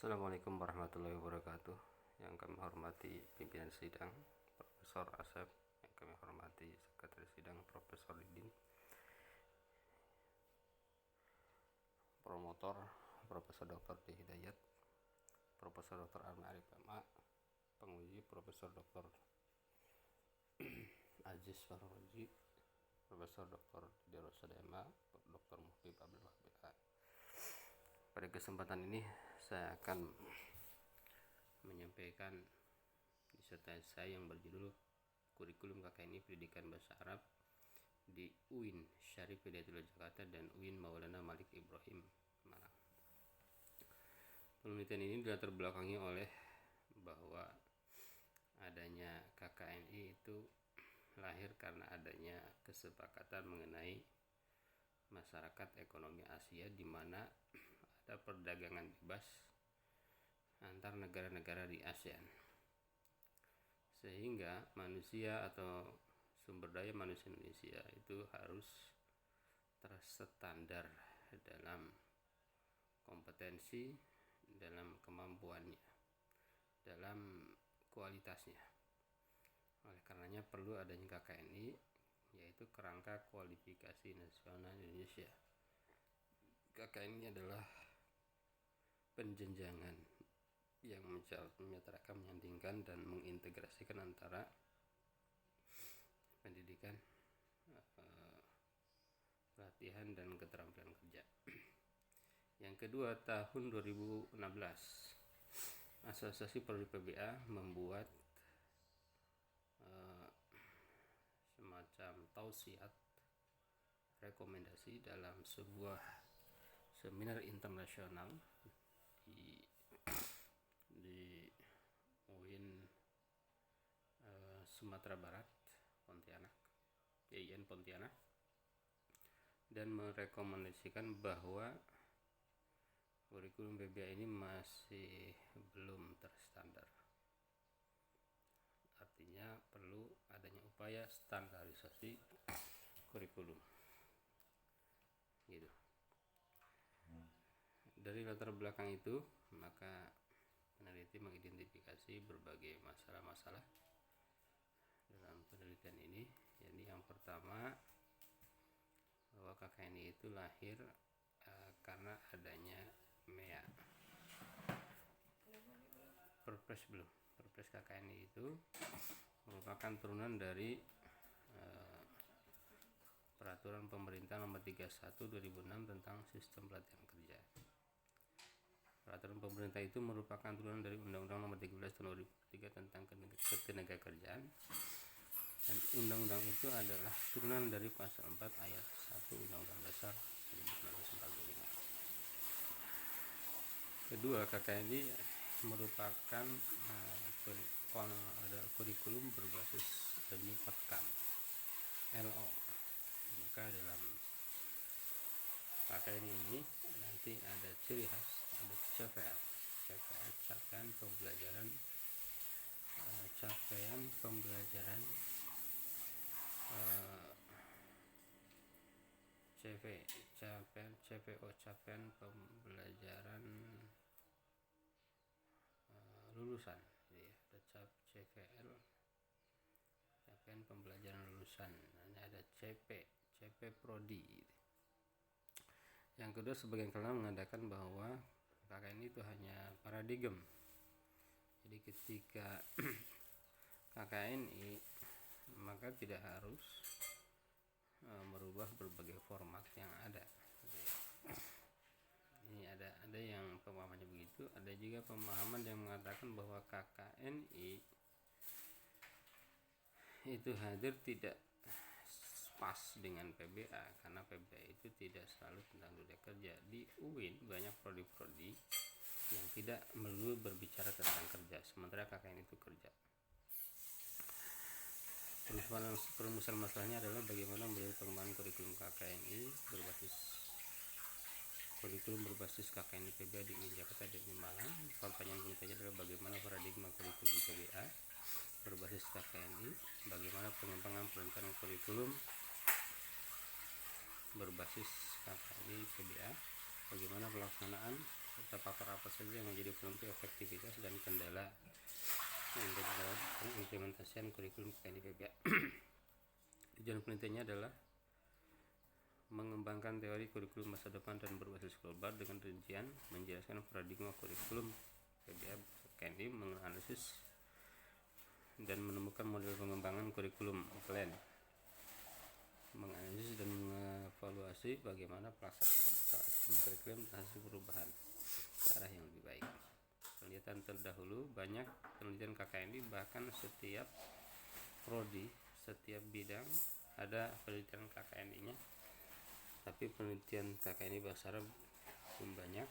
Assalamualaikum warahmatullahi wabarakatuh. Yang kami hormati pimpinan sidang Profesor Asep, yang kami hormati Sekretaris Sidang Profesor Didin, promotor Profesor Dr. D. Hidayat, Profesor Dr. Arma Arif MA, penguji Profesor Dr. Aziz Farroji, Profesor Dr. Dirosada MA, Dr. Muhib Abdul Wahab MA. Pada kesempatan ini saya akan menyampaikan disertasi saya yang berjudul Kurikulum KKNI Pendidikan Bahasa Arab di UIN Syarif Hidayatullah Jakarta dan UIN Maulana Malik Ibrahim Malang. Penelitian ini dilatar belakangi oleh bahwa adanya KKNI itu lahir karena adanya kesepakatan mengenai masyarakat ekonomi Asia, di mana ada perdagangan bebas antar negara-negara di ASEAN, sehingga manusia atau sumber daya manusia Indonesia itu harus terstandar dalam kompetensi, dalam kemampuannya, dalam kualitasnya. Oleh karenanya perlu adanya KKNI, yaitu Kerangka Kualifikasi Nasional Indonesia. KKNI adalah penjenjangan yang menyetarakan, menyandingkan, dan mengintegrasikan antara pendidikan, pelatihan, dan keterampilan kerja. Yang kedua, tahun 2016 Asosiasi Prodi PBA membuat semacam tausiat rekomendasi dalam sebuah seminar internasional di UIN Sumatera Barat, Pontianak, IAIN Pontianak, dan merekomendasikan bahwa kurikulum PBA ini masih belum terstandar. Artinya perlu adanya upaya standarisasi kurikulum. Gitu. Dari latar belakang itu, maka peneliti mengidentifikasi berbagai masalah-masalah dalam penelitian ini. Jadi yang pertama, bahwa KKNI itu lahir karena adanya MEA. Perpres KKNI itu merupakan turunan dari Peraturan Pemerintah Nomor 31 2006 tentang Sistem Pelatihan Kerja. Peraturan pemerintah itu merupakan turunan dari Undang-Undang Nomor 13 Tahun 2003 tentang Ketenagakerjaan, dan undang-undang itu adalah turunan dari Pasal 4 Ayat 1 Undang-Undang Dasar 1945. Kedua, KKNI merupakan kurikulum berbasis learning outcome (LO). Maka dalam KKNI ini nanti ada ciri khas, ada CPR, capaian pembelajaran, capaian pembelajaran lulusan. Jadi ada CPL, capaian pembelajaran lulusan. Ini ada CP Prodi. Yang kedua, sebagian kalangan mengatakan bahwa KKNI itu hanya paradigem. Jadi ketika KKNI, maka tidak harus merubah berbagai format yang ada. Ini ada yang pemahamannya begitu. Ada juga pemahaman yang mengatakan bahwa KKNI itu hadir tidak pas dengan PBA, karena PBA itu tidak selalu tentang dunia kerja. Di UIN banyak prodi-prodi yang tidak melulu berbicara tentang kerja, sementara KKNI itu kerja. Permasalahan masalahnya adalah bagaimana melihat pengembangan kurikulum KKNI berbasis KKNI PBA di UIN Jakarta dan di Malang. Pertanyaan penelitiannya adalah bagaimana paradigma kurikulum PBA berbasis KKNI, bagaimana pengembangan perencanaan kurikulum berbasis KKNI PBA, bagaimana pelaksanaan serta faktor apa saja yang menjadi penentu efektivitas dan kendala dalam pengimplementasian kurikulum KKN di PBA. Tujuan penelitiannya adalah mengembangkan teori kurikulum masa depan dan berbasis global dengan rincian, menjelaskan paradigma kurikulum PBA KKN, menganalisis dan menemukan model pengembangan kurikulum plan, menganalisis dan mengevaluasi bagaimana pelaksanaan kurikulum dan hasil perubahan ke arah yang lebih baik. Penelitian terdahulu, banyak penelitian KKN, bahkan setiap prodi, setiap bidang ada penelitian KKN-nya. Tapi penelitian KKN bahasa Arab belum banyak.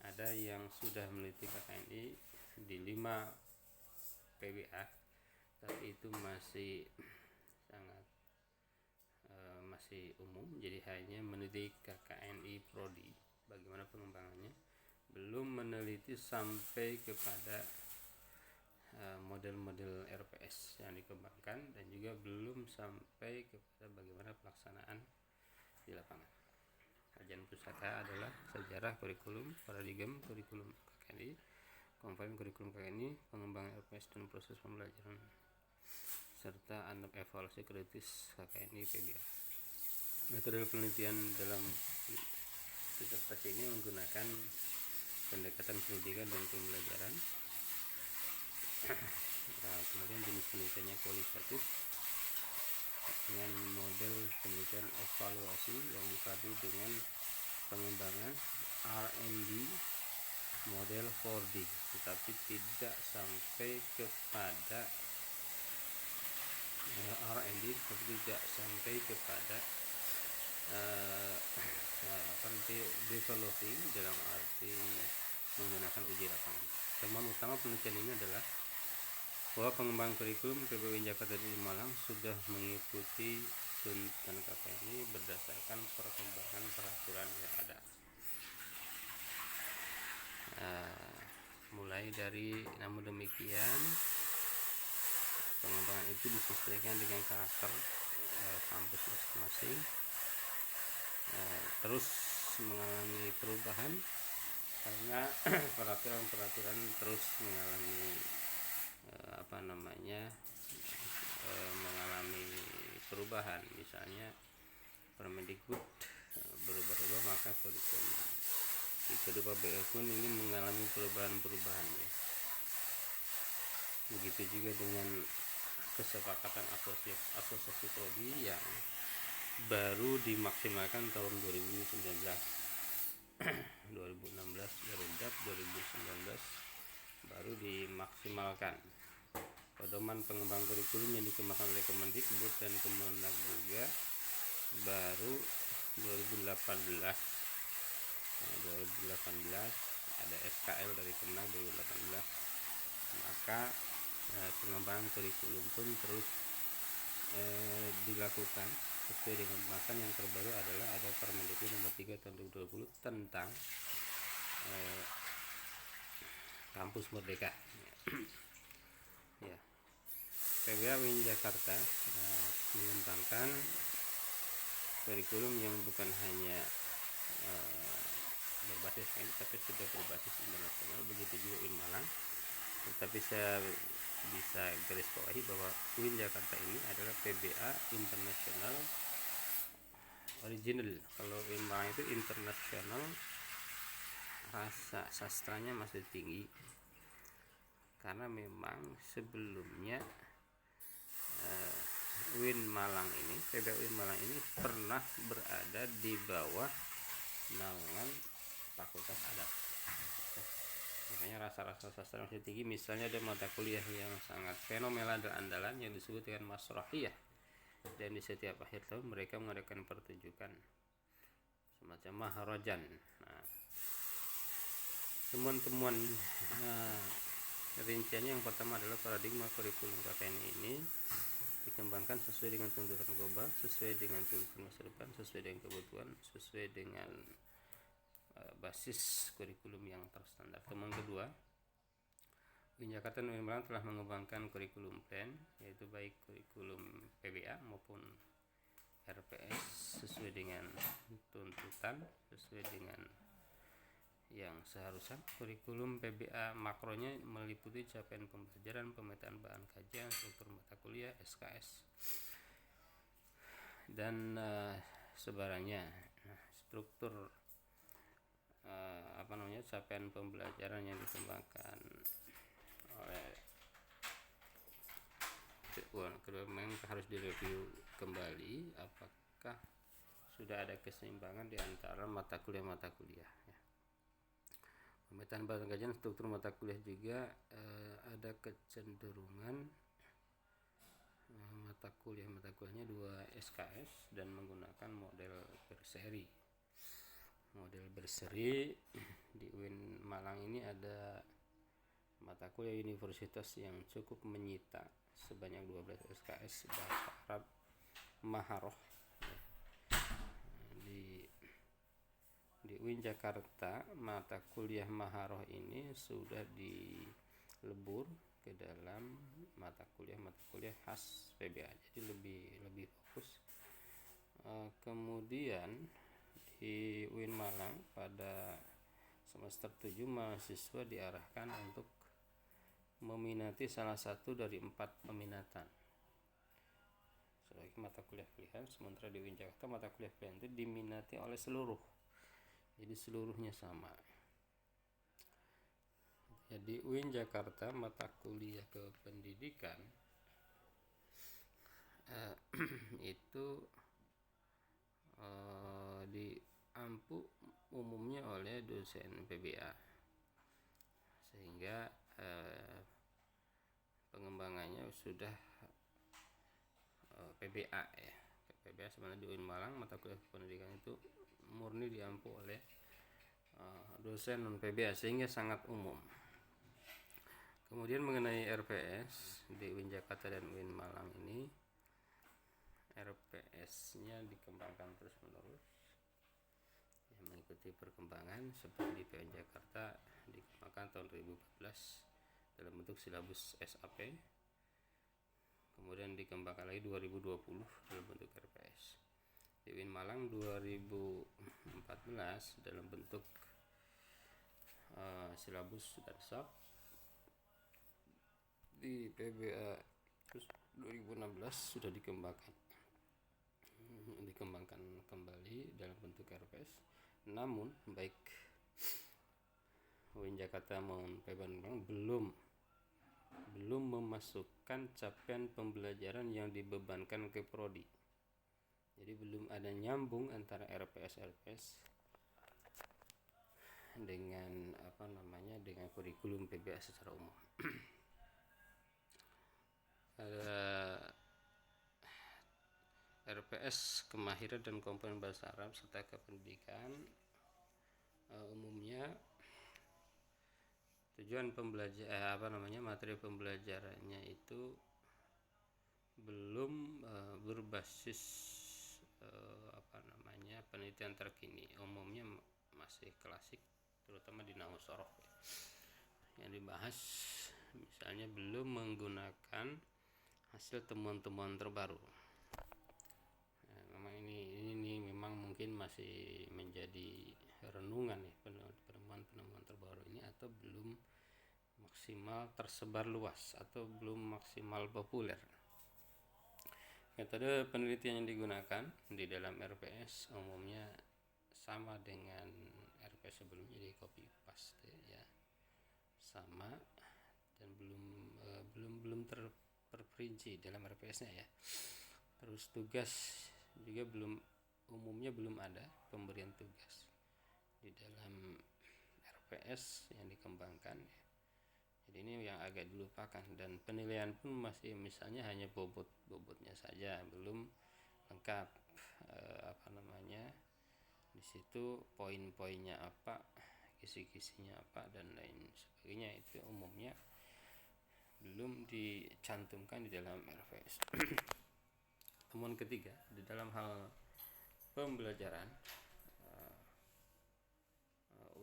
Ada yang sudah meneliti KKN di 5 PBA, tapi itu masih sangat masih umum, jadi hanya meneliti KKNI prodi bagaimana pengembangannya, belum meneliti sampai kepada model-model RPS yang dikembangkan, dan juga belum sampai kepada bagaimana pelaksanaan di lapangan. Kajian pusaka adalah sejarah kurikulum, paradigma kurikulum KKNI, komponen kurikulum KKNI, pengembangan RPS dan proses pembelajaran, serta evaluasi kritis KKNI PBA. Metode penelitian dalam disertasi ini menggunakan pendekatan pendidikan dan pembelajaran. Kemudian jenis penelitiannya kualitatif dengan model penelitian evaluasi yang dipadu dengan pengembangan R&D model 4D, tetapi tidak sampai kepada R&D, tapi tidak sampai kepada developing dalam arti menggunakan uji lapangan. Temuan utama penelitian ini adalah bahwa pengembangan kurikulum PBUIN Jakarta dan Malang sudah mengikuti tuntutan KKN berdasarkan perkembangan peraturan yang ada. Mulai dari, namun demikian pengembangan itu disesuaikan dengan karakter kampus masing-masing, terus mengalami perubahan karena peraturan-peraturan terus mengalami mengalami perubahan. Misalnya Permendikbud berubah-ubah, maka kurikulum di kedua PBA pun ini mengalami perubahan-perubahan ya. Begitu juga dengan kesepakatan asosiasi prodi yang baru dimaksimalkan tahun 2019 2016 Berundap 2019 baru dimaksimalkan. Pedoman pengembangan kurikulum yang dikembangkan oleh Kemendikbud dan Kemenag juga baru 2018 ada SKL dari Kemenag 2018. Maka pengembangan kurikulum pun terus dilakukan sesuai dengan pembahasan. Yang terbaru adalah ada Permendikbud nomor 3 tahun 2020 tentang kampus merdeka. Ya. PBA UIN Jakarta mengembangkan kurikulum yang bukan hanya berbasis ini, tapi sudah berbasis internasional. Begitu juga UIN Malang. Tapi saya bisa garis bawahi bahwa UIN Jakarta ini adalah PBA internasional original. Kalau UIN Malang itu internasional, rasa sastranya masih tinggi, karena memang sebelumnya UIN Malang ini, PBA UIN Malang ini pernah berada di bawah naungan Fakultas Adat. Makanya rasa-rasa sastra masih tinggi. Misalnya ada mata kuliah yang sangat fenomenal dan andalan yang disebut dengan Masrohiyah, dan di setiap akhir tahun mereka mengadakan pertunjukan semacam maharajan. Nah, temuan-temuan rinciannya yang pertama adalah paradigma kurikulum KKN ini dikembangkan sesuai dengan tuntutan global, sesuai dengan tuntutan masa depan, sesuai dengan kebutuhan, sesuai dengan basis kurikulum yang terstandar. Temuan kedua, UIN Jakarta dan UIN Malang telah mengembangkan kurikulum plan, yaitu baik kurikulum PBA maupun RPS sesuai dengan tuntutan, sesuai dengan yang seharusnya kurikulum PBA makronya meliputi capaian pembelajaran, pemetaan bahan kajian, struktur mata kuliah, SKS, dan sebarangnya. Struktur capaian pembelajaran yang dikembangkan oleh kedua memang harus direview kembali apakah sudah ada keseimbangan di antara mata kuliah ya. Pemetaan bahan kajian, struktur mata kuliah juga ada kecenderungan mata kuliahnya 2 SKS dan menggunakan model berseri. Model berseri di UIN Malang ini ada mata kuliah universitas yang cukup menyita sebanyak 12 SKS bahasa Arab Maharoh. Di UIN Jakarta mata kuliah Maharoh ini sudah dilebur ke dalam mata kuliah khas PBA, jadi lebih fokus. Kemudian di UIN Malang pada semester 7 mahasiswa diarahkan untuk meminati salah satu dari 4 peminatan sebagai mata kuliah pilihan, sementara di UIN Jakarta mata kuliah pilihan itu diminati oleh seluruh, jadi seluruhnya sama. Jadi UIN Jakarta mata kuliah kependidikan itu diampu umumnya oleh dosen PBA, sehingga pengembangannya sudah PBA ya. PBA sebenarnya di UIN Malang mata kuliah pendidikan itu murni diampu oleh dosen non PBA sehingga sangat umum. Kemudian mengenai RPS di UIN Jakarta dan UIN Malang ini, RPS-nya dikembangkan terus-menerus yang mengikuti perkembangan. Seperti di PUIN Jakarta dikembangkan tahun 2014 dalam bentuk silabus SAP, kemudian dikembangkan lagi 2020 dalam bentuk RPS. Di UIN Malang 2014 dalam bentuk silabus dan SAP. Di PBA 2016 sudah dikembangkan kembali dalam bentuk RPS. Namun baik UIN Jakarta maupun PBA belum memasukkan capaian pembelajaran yang dibebankan ke prodi. Jadi belum ada nyambung antara RPS dengan dengan kurikulum PBA secara umum. RPS kemahiran dan komponen bahasa Arab serta kependidikan umumnya tujuan materi pembelajarannya itu belum berbasis penelitian terkini, umumnya masih klasik, terutama di nahwu sorof yang dibahas misalnya belum menggunakan hasil temuan-temuan terbaru. Memang ini memang mungkin masih menjadi renungan ya, penemuan terbaru ini, atau belum maksimal tersebar luas atau belum maksimal populer. Metode penelitian yang digunakan di dalam RPS umumnya sama dengan RPS sebelumnya, jadi copy paste ya, sama, dan belum terperinci dalam RPS-nya ya. Terus tugas juga umumnya belum ada pemberian tugas di dalam RPS yang dikembangkan ya. Jadi ini yang agak dilupakan, dan penilaian pun masih misalnya hanya bobotnya saja, belum lengkap di situ poin-poinnya apa, kisi-kisinya apa, dan lain sebagainya, itu umumnya belum dicantumkan di dalam RPS. Temuan ketiga, di dalam hal pembelajaran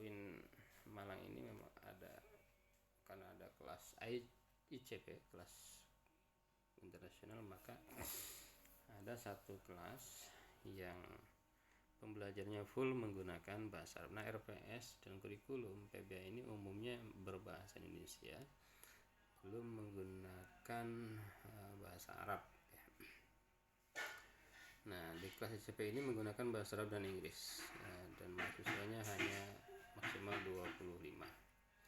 UIN Malang ini memang karena ada kelas ICP, kelas internasional, maka ada satu kelas yang pembelajarannya full menggunakan bahasa Arab. Nah, RPS dan kurikulum PBA ini umumnya berbahasa Indonesia, belum menggunakan bahasa Arab. Nah, di kelas SMP ini menggunakan bahasa Arab dan Inggris, dan mahasiswanya hanya maksimal 25.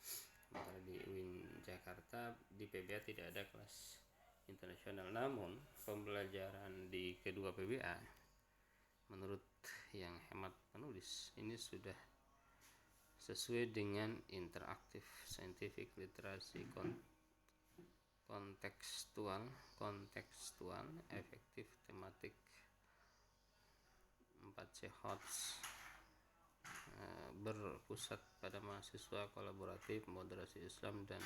Sementara di UIN Jakarta di PBA tidak ada kelas internasional. Namun pembelajaran di kedua PBA menurut yang hemat penulis ini sudah sesuai dengan interaktif, scientific literacy, kontekstual, efektif, tematik, 4C HOTS, berpusat pada mahasiswa, kolaboratif, moderasi Islam, dan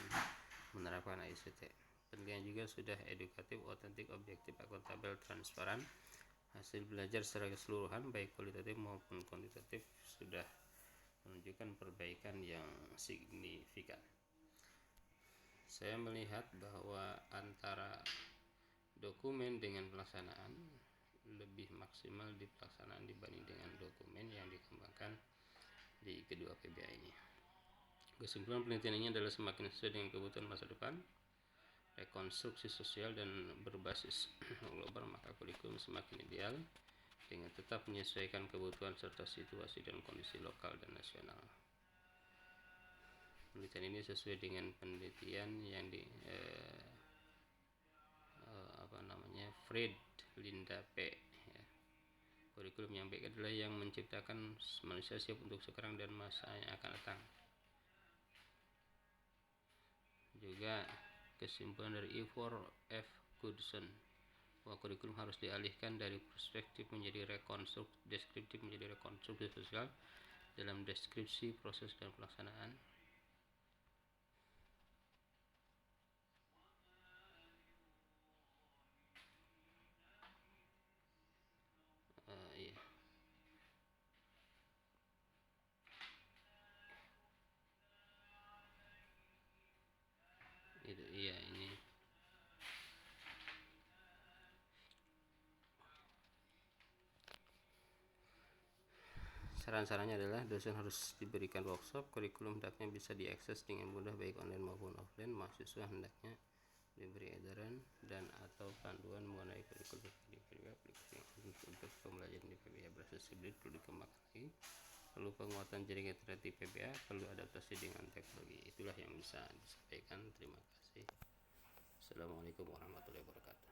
menerapkan ICT. Pendidikan juga sudah edukatif, otentik, objektif, akuntabel, transparan. Hasil belajar secara keseluruhan baik kualitatif maupun kuantitatif sudah menunjukkan perbaikan yang signifikan. Saya melihat bahwa antara dokumen dengan pelaksanaan lebih maksimal di pelaksanaan dibanding dengan dokumen yang dikembangkan di kedua PBA ini. Kesimpulan penelitian ini adalah semakin sesuai dengan kebutuhan masa depan, rekonstruksi sosial dan berbasis global, maka kurikulum semakin ideal dengan tetap menyesuaikan kebutuhan serta situasi dan kondisi lokal dan nasional. Penelitian ini sesuai dengan penelitian yang Fred Linda P. Kurikulum yang baik adalah yang menciptakan manusia siap untuk sekarang dan masa yang akan datang. Juga kesimpulan dari Ivor F. Goodson bahwa kurikulum harus dialihkan dari perspektif menjadi deskriptif menjadi rekonstruksi sosial dalam deskripsi proses dan pelaksanaan. Ini saran-sarannya adalah dosen harus diberikan workshop, kurikulum hendaknya bisa diakses dengan mudah baik online maupun offline. Mahasiswa hendaknya diberi edaran dan atau panduan mengenai kurikulum di PBA. Aplikasi untuk pembelajaran di PBA beraksesibilitas perlu dikembangkan lagi. Perlu penguatan jaringan internet di PBA, perlu adaptasi dengan teknologi. Itulah yang bisa disampaikan. Terima kasih. Assalamualaikum warahmatullahi wabarakatuh.